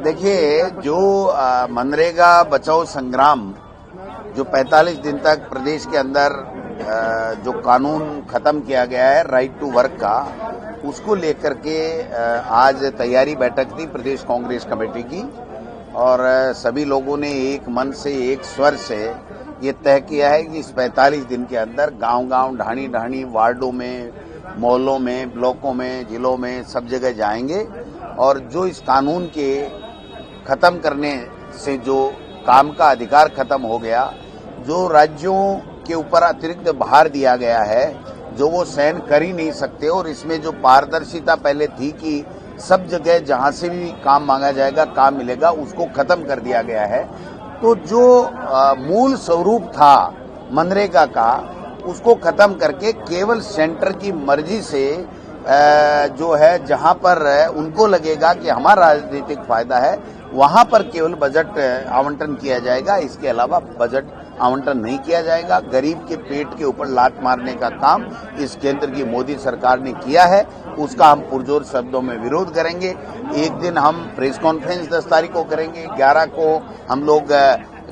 देखिए, जो मनरेगा बचाओ संग्राम जो 45 दिन तक प्रदेश के अंदर जो कानून खत्म किया गया है राइट टू वर्क का, उसको लेकर के आज तैयारी बैठक थी प्रदेश कांग्रेस कमेटी की और सभी लोगों ने एक मन से एक स्वर से ये तय किया है कि इस 45 दिन के अंदर गांव-गांव, ढाणी-ढाणी, वार्डों में, मोहल्लों में, ब्लॉकों में, जिलों में सब जगह जाएंगे और जो इस कानून के खत्म करने से जो काम का अधिकार खत्म हो गया, जो राज्यों के ऊपर अतिरिक्त भार दिया गया है, जो वो सहन कर ही नहीं सकते और इसमें जो पारदर्शिता पहले थी कि सब जगह जहां से भी काम मांगा जाएगा काम मिलेगा, उसको खत्म कर दिया गया है। तो जो मूल स्वरूप था मनरेगा का, उसको खत्म करके केवल सेंटर की मर्जी से जो है जहां पर उनको लगेगा कि हमारा राजनीतिक फायदा है, वहां पर केवल बजट आवंटन किया जाएगा। इसके अलावा बजट आवंटन नहीं किया जाएगा। गरीब के पेट के ऊपर लात मारने का काम इस केंद्र की मोदी सरकार ने किया है, उसका हम पुरजोर शब्दों में विरोध करेंगे। एक दिन हम प्रेस कॉन्फ्रेंस 10 तारीख को करेंगे, 11 को हम लोग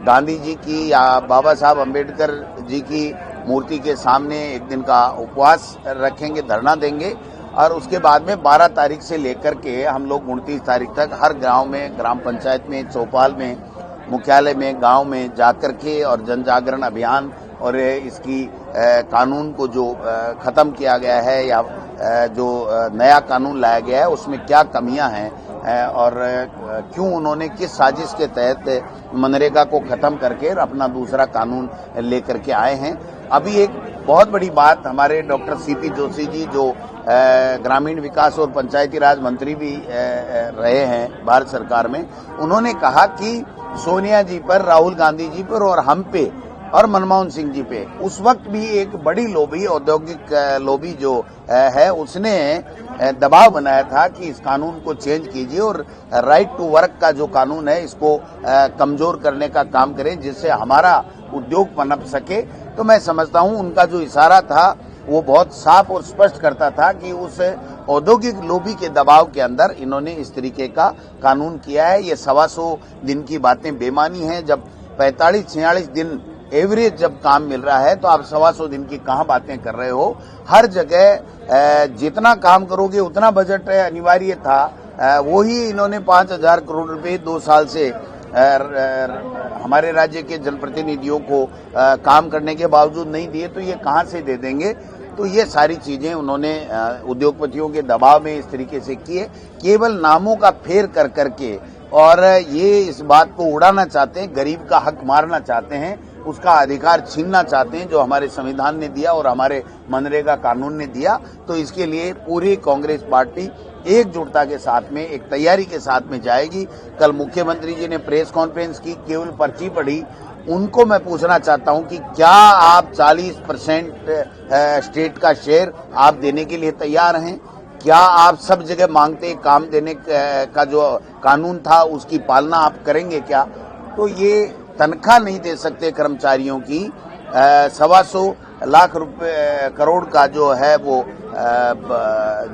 गांधी जी की या बाबा साहब अम्बेडकर जी की मूर्ति के सामने एक दिन का उपवास रखेंगे, धरना देंगे और उसके बाद में 12 तारीख से लेकर के हम लोग 29 तारीख तक हर गांव में, ग्राम पंचायत में, चौपाल में, मुख्यालय में, गांव में जाकर के और जन जागरण अभियान और इसकी कानून को जो खत्म किया गया है या जो नया कानून लाया गया है उसमें क्या कमियां हैं और क्यों उन्होंने किस साजिश के तहत मनरेगा को खत्म करके अपना दूसरा कानून लेकर के आए हैं। अभी एक बहुत बड़ी बात हमारे डॉक्टर सीपी जोशी जी जो ग्रामीण विकास और पंचायती राज मंत्री भी रहे हैं भारत सरकार में, उन्होंने कहा कि सोनिया जी पर, राहुल गांधी जी पर और हम पे और मनमोहन सिंह जी पे उस वक्त भी एक बड़ी लोबी, औद्योगिक लोबी जो है, उसने दबाव बनाया था कि इस कानून को चेंज कीजिए और राइट टू वर्क का जो कानून है इसको कमजोर करने का काम करें जिससे हमारा उद्योग पनप सके। तो मैं समझता हूं उनका जो इशारा था वो बहुत साफ और स्पष्ट करता था कि उस औद्योगिक लोबी के दबाव के अंदर इन्होंने इस तरीके का कानून किया है। ये 125 दिन की बातें बेमानी हैं। जब 45-46 दिन एवरेज जब काम मिल रहा है तो आप 125 दिन की कहां बातें कर रहे हो। हर जगह जितना काम करोगे उतना बजट अनिवार्य था, वही इन्होंने 5,000 करोड़ रुपए 2 साल से हमारे राज्य के जनप्रतिनिधियों को काम करने के बावजूद नहीं दिए, तो ये कहां से दे देंगे। तो ये सारी चीजें उन्होंने उद्योगपतियों के दबाव में इस तरीके से किए, केवल नामों का फेर कर करके, और ये इस बात को उड़ाना चाहते हैं, गरीब का हक मारना चाहते हैं, उसका अधिकार छीनना चाहते हैं जो हमारे संविधान ने दिया और हमारे मनरेगा कानून ने दिया। तो इसके लिए पूरी कांग्रेस पार्टी एकजुटता के साथ में, एक तैयारी के साथ में जाएगी। कल मुख्यमंत्री जी ने प्रेस कॉन्फ्रेंस की, केवल पर्ची पढ़ी। उनको मैं पूछना चाहता हूं कि क्या आप 40% स्टेट का शेयर आप देने के लिए तैयार हैं? क्या आप सब जगह मांगते काम देने का जो कानून था उसकी पालना आप करेंगे क्या? तो ये तनख्वाह नहीं दे सकते कर्मचारियों की, 125 लाख रुपए करोड़ का जो है वो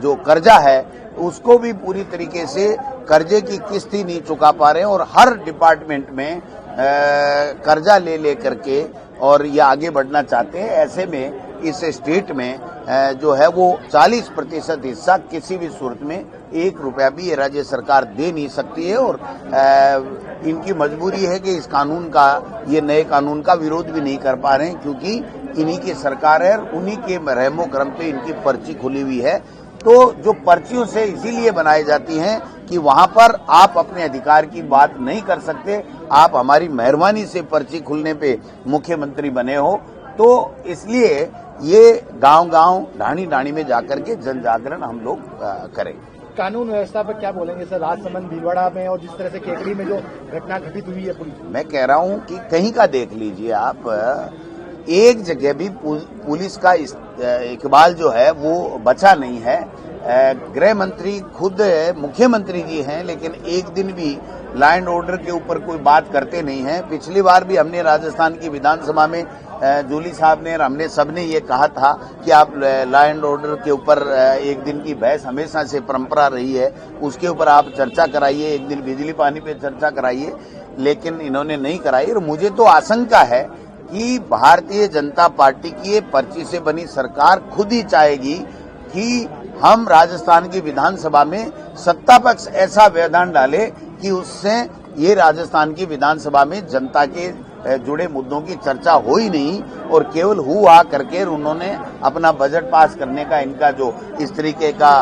जो कर्जा है उसको भी पूरी तरीके से कर्जे की किस्त ही नहीं चुका पा रहे हैं और हर डिपार्टमेंट में कर्जा ले करके और ये आगे बढ़ना चाहते हैं। ऐसे में इस स्टेट में जो है वो 40% हिस्सा किसी भी सूरत में 1 रुपया भी ये राज्य सरकार दे नहीं सकती है और इनकी मजबूरी है कि इस कानून का, ये नए कानून का विरोध भी नहीं कर पा रहे हैं क्योंकि इन्हीं की सरकार है, उन्हीं के रहमो करम पे इनकी पर्ची खुली हुई है। तो जो पर्चियों से इसीलिए बनाई जाती हैं कि वहां पर आप अपने अधिकार की बात नहीं कर सकते, आप हमारी मेहरबानी से पर्ची खुलने पे मुख्यमंत्री बने हो। तो इसलिए ये गांव-गांव, ढाणी-ढाणी में जाकर के जन जागरण हम लोग करें। कानून व्यवस्था पर क्या बोलेंगे सर? राजसमंद, भीलवाड़ा में और जिस तरह से केकड़ी में जो घटना घटित हुई है पुलिस, मैं कह रहा हूं कि कहीं का देख लीजिए आप, एक जगह भी पुलिस का इकबाल जो है वो बचा नहीं है। गृह मंत्री खुद मुख्यमंत्री जी हैं लेकिन एक दिन भी लॉ एंड ऑर्डर के ऊपर कोई बात करते नहीं हैं। पिछली बार भी हमने राजस्थान की विधानसभा में जूली साहब ने और हमने सबने ये कहा था कि आप लॉ एंड ऑर्डर के ऊपर एक दिन की बहस हमेशा से परंपरा रही है, उसके ऊपर आप चर्चा कराइए, एक दिन बिजली पानी पे चर्चा कराइए, लेकिन इन्होंने नहीं कराई। और मुझे तो आशंका है कि भारतीय जनता पार्टी की ये पर्ची से बनी सरकार खुद ही चाहेगी कि हम राजस्थान की विधानसभा में सत्ता पक्ष ऐसा व्यवधान डाले कि उससे ये राजस्थान की विधानसभा में जनता के जुड़े मुद्दों की चर्चा हो ही नहीं और केवल हुआ करके उन्होंने अपना बजट पास करने का इनका जो इस तरीके का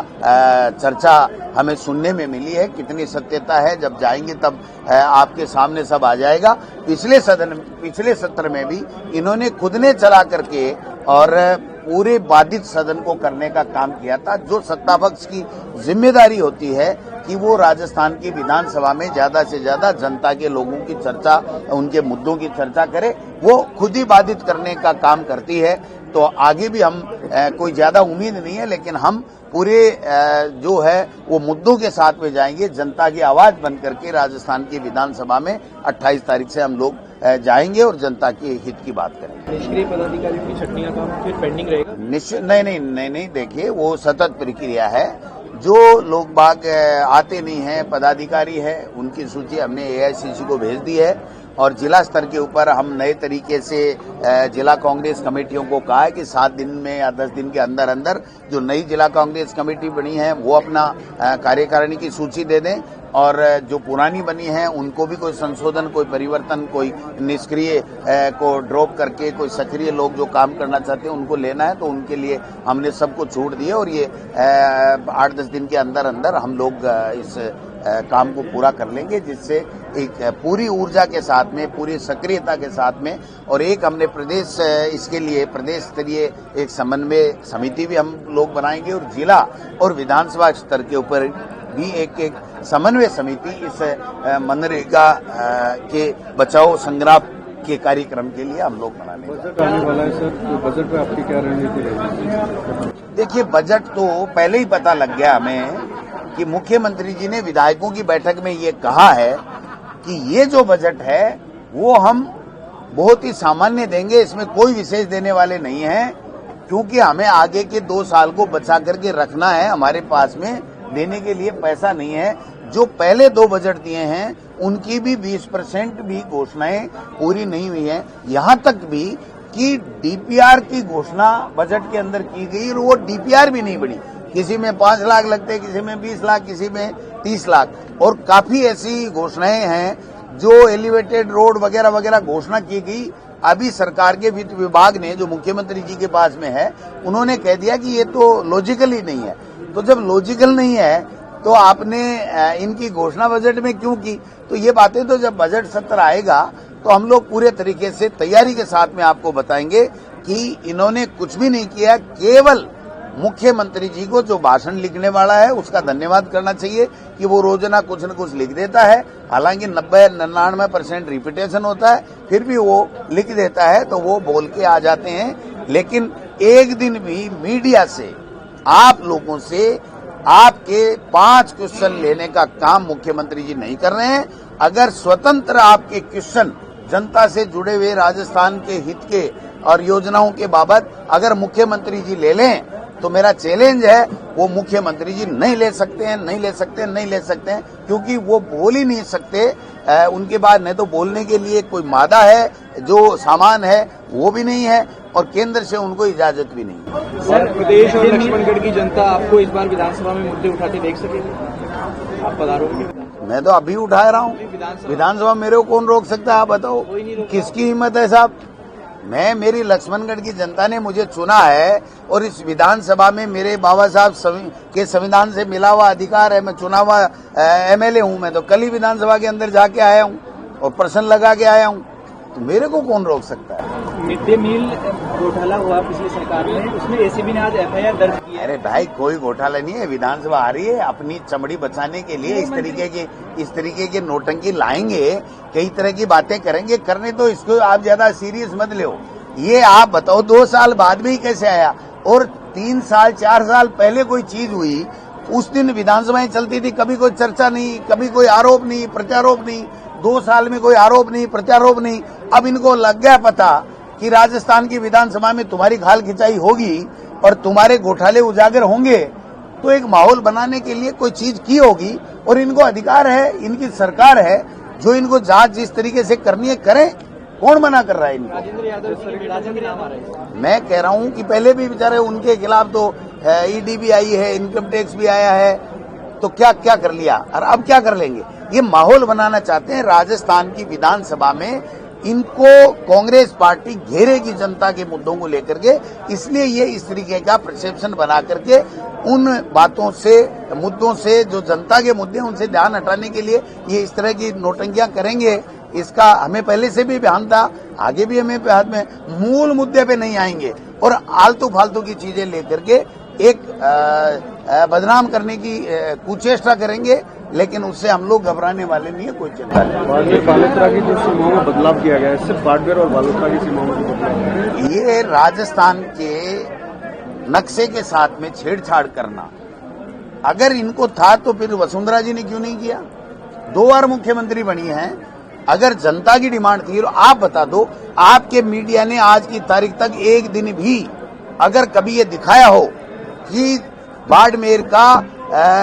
चर्चा हमें सुनने में मिली है, कितनी सत्यता है जब जाएंगे तब आपके सामने सब आ जाएगा। पिछले सत्र में भी इन्होंने खुद ने चला करके और पूरे बाधित सदन को करने का काम किया था। जो सत्ता पक्ष की जिम्मेदारी होती है कि वो राजस्थान की विधानसभा में ज्यादा से ज्यादा जनता के लोगों की चर्चा, उनके मुद्दों की चर्चा करे, वो खुद ही बाधित करने का काम करती है। तो आगे भी हम कोई ज्यादा उम्मीद नहीं है, लेकिन हम पूरे जो है वो मुद्दों के साथ में जाएंगे, जनता की आवाज बन करके राजस्थान की विधानसभा में 28 तारीख से हम लोग जाएंगे और जनता के हित की बात करेंगे। निष्क्रिय पदाधिकारियों की छटनी का काम फिर पेंडिंग रहेगा? निश्चित नहीं, देखिए वो सतत प्रक्रिया है। जो लोग बाग आते नहीं हैं, पदाधिकारी है, उनकी सूची हमने AICC को भेज दी है और जिला स्तर के ऊपर हम नए तरीके से जिला कांग्रेस कमेटियों को कहा है कि 7 दिन में या 10 दिन के अंदर अंदर जो नई जिला कांग्रेस कमेटी बनी है वो अपना कार्यकारिणी की सूची दे दें और जो पुरानी बनी है उनको भी कोई संशोधन, कोई परिवर्तन, कोई निष्क्रिय को ड्रॉप करके कोई सक्रिय लोग जो काम करना चाहते हैं उनको लेना है, तो उनके लिए हमने सबको छूट दी है और ये 8-10 दिन के अंदर अंदर हम लोग इस काम को पूरा कर लेंगे, जिससे एक पूरी ऊर्जा के साथ में, पूरी सक्रियता के साथ में, और एक हमने प्रदेश इसके लिए प्रदेश स्तरीय एक समन्वय समिति भी हम लोग बनाएंगे और जिला और विधानसभा स्तर के ऊपर भी एक समन्वय समिति इस मनरेगा के बचाओ संग्राम के कार्यक्रम के लिए हम लोग बनाने बजट आने वाला है सर, तो बजट पे आपकी क्या रणनीति रहेगी? देखिए, बजट तो पहले ही पता लग गया हमें कि मुख्यमंत्री जी ने विधायकों की बैठक में ये कहा है कि ये जो बजट है वो हम बहुत ही सामान्य देंगे, इसमें कोई विशेष देने वाले नहीं है, क्योंकि हमें आगे के 2 साल को बचा करके रखना है, हमारे पास में देने के लिए पैसा नहीं है। जो पहले 2 बजट दिए हैं उनकी भी 20% भी घोषणाएं पूरी नहीं हुई है, यहाँ तक भी कि DPR की घोषणा बजट के अंदर की गई और वो DPR भी नहीं बनी। किसी में 5 लाख लगते, किसी में 20 लाख, किसी में 30 लाख, और काफी ऐसी घोषणाएं हैं जो एलिवेटेड रोड वगैरह वगैरह घोषणा की गई। अभी सरकार के वित्त विभाग ने, जो मुख्यमंत्री जी के पास में है, उन्होंने कह दिया कि ये तो लॉजिकल ही नहीं है। तो जब लॉजिकल नहीं है तो आपने इनकी घोषणा बजट में क्यों की? तो ये बातें तो जब बजट सत्र आएगा तो हम लोग पूरे तरीके से तैयारी के साथ में आपको बताएंगे कि इन्होंने कुछ भी नहीं किया। केवल मुख्यमंत्री जी को जो भाषण लिखने वाला है उसका धन्यवाद करना चाहिए कि वो रोजाना कुछ न कुछ लिख देता है, हालांकि 90-99% रिपीटेशन होता है, फिर भी वो लिख देता है तो वो बोल के आ जाते हैं। लेकिन एक दिन भी मीडिया से, आप लोगों से आपके 5 क्वेश्चन लेने का काम मुख्यमंत्री जी नहीं कर रहे हैं। अगर स्वतंत्र आपके क्वेश्चन जनता से जुड़े हुए राजस्थान के हित के और योजनाओं के बाबत अगर मुख्यमंत्री जी ले लें तो मेरा चैलेंज है, वो मुख्यमंत्री जी नहीं ले सकते हैं, क्योंकि वो बोल ही नहीं सकते। उनके पास न तो बोलने के लिए कोई मादा है, जो सामान है वो भी नहीं है, और केंद्र से उनको इजाजत भी नहीं है। सर, प्रदेश और लक्ष्मणगढ़ की जनता आपको इस बार विधानसभा में मुद्दे उठाते देख सकेगी? आप पधारोगे? मैं तो अभी उठा रहा हूँ विधानसभा, मेरे को कौन रोक सकता है? आप बताओ, किसकी हिम्मत है साहब? मेरी लक्ष्मणगढ़ की जनता ने मुझे चुना है और इस विधानसभा में मेरे बाबा साहब के संविधान से मिला हुआ अधिकार है। मैं चुना हुआ MLA हूँ, मैं तो कल ही विधानसभा के अंदर जाके आया हूँ और प्रश्न लगा के आया हूँ, तो मेरे को कौन रोक सकता है? मिड डे मील घोटाला हुआ पिछली सरकार में, उसमें ACB ने आज FIR दर्ज की है। अरे भाई, कोई घोटाला नहीं है, विधानसभा आ रही है, अपनी चमड़ी बचाने के लिए इस तरीके के नोटंकी लाएंगे, कई तरह की बातें करेंगे, करने तो इसको आप ज्यादा सीरियस मत लो। ये आप बताओ 2 साल बाद में ही कैसे आया? और 3 साल 4 साल पहले कोई चीज हुई, उस दिन विधानसभाएं चलती थी, कभी कोई चर्चा नहीं, कभी कोई आरोप नहीं, प्रत्यारोप नहीं। 2 साल में कोई आरोप नहीं, प्रत्यारोप नहीं। अब इनको लग गया पता कि राजस्थान की विधानसभा में तुम्हारी खाल खिंचाई होगी और तुम्हारे घोटाले उजागर होंगे, तो एक माहौल बनाने के लिए कोई चीज की होगी और इनको अधिकार है, इनकी सरकार है, जो इनको जांच जिस तरीके से करनी है करें। कौन मना कर रहा है इनको? राजेंद्र यादव मैं कह रहा हूं कि पहले भी बेचारे उनके खिलाफ तो ईडी भी आई है, इनकम टैक्स भी आया है, तो क्या क्या कर लिया और अब क्या कर लेंगे? ये माहौल बनाना चाहते हैं राजस्थान की विधानसभा में। इनको कांग्रेस पार्टी घेरेगी जनता के मुद्दों को लेकर के, इसलिए ये इस तरीके का परसेप्शन बना करके उन बातों से, मुद्दों से, जो जनता के मुद्दे उनसे ध्यान हटाने के लिए ये इस तरह की नौटंकियां करेंगे। इसका हमें पहले से भी ध्यान था, आगे भी हमें ध्यान में, मूल मुद्दे पे नहीं आएंगे और आलतू फालतू की चीजें लेकर के एक बदनाम करने की कुचेष्टा करेंगे, लेकिन उससे हम लोग घबराने वाले नहीं है, कोई चिंता नहीं। बाड़मेर बालोतरा की जो सीमाओं में बदलाव किया गया है, सिर्फ बाड़मेर और बालोतरा की सीमाओं में बदलाव है। ये राजस्थान के नक्शे के साथ में छेड़छाड़ करना, अगर इनको था तो फिर वसुंधरा जी ने क्यों नहीं किया? 2 बार मुख्यमंत्री बनी हैं। अगर जनता की डिमांड थी, आप बता दो, आपके मीडिया ने आज की तारीख तक एक दिन भी अगर कभी ये दिखाया हो कि बाड़मेर का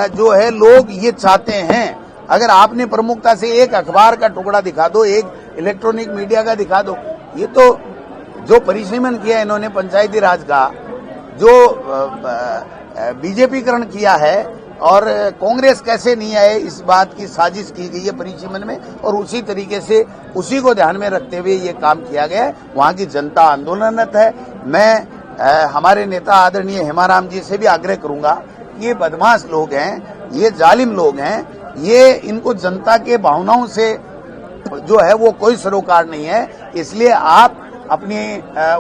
जो है लोग ये चाहते हैं, अगर आपने प्रमुखता से एक अखबार का टुकड़ा दिखा दो, एक इलेक्ट्रॉनिक मीडिया का दिखा दो। ये तो जो परिसीमन किया इन्होंने पंचायती राज का, जो बीजेपीकरण किया है, और कांग्रेस कैसे नहीं आए, इस बात की साजिश की गई है परिसीमन में, और उसी तरीके से उसी को ध्यान में रखते हुए ये काम किया गया है। वहां की जनता आंदोलनरत है। मैं हमारे नेता आदरणीय हेमाराम जी से भी आग्रह करूंगा, ये बदमाश लोग हैं, ये जालिम लोग हैं, ये इनको जनता के भावनाओं से जो है वो कोई सरोकार नहीं है। इसलिए आप अपनी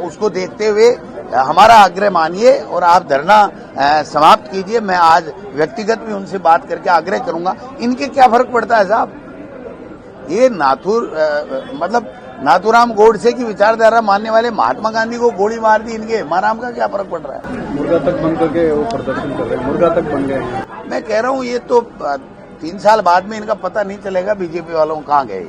उसको देखते हुए हमारा आग्रह मानिए और आप धरना समाप्त कीजिए। मैं आज व्यक्तिगत भी उनसे बात करके आग्रह करूंगा। इनके क्या फर्क पड़ता है साहब? ये मतलब नाथूराम गोडसे की विचारधारा मानने वाले महात्मा गांधी को गोली मार दी, इनके हेमाराम का क्या फर्क पड़ रहा है? मुर्गा तक बन करके वो प्रदर्शन कर रहे हैं, मुर्गा तक बन गए। मैं कह रहा हूं ये तो 3 साल बाद में इनका पता नहीं चलेगा बीजेपी वालों कहां गए।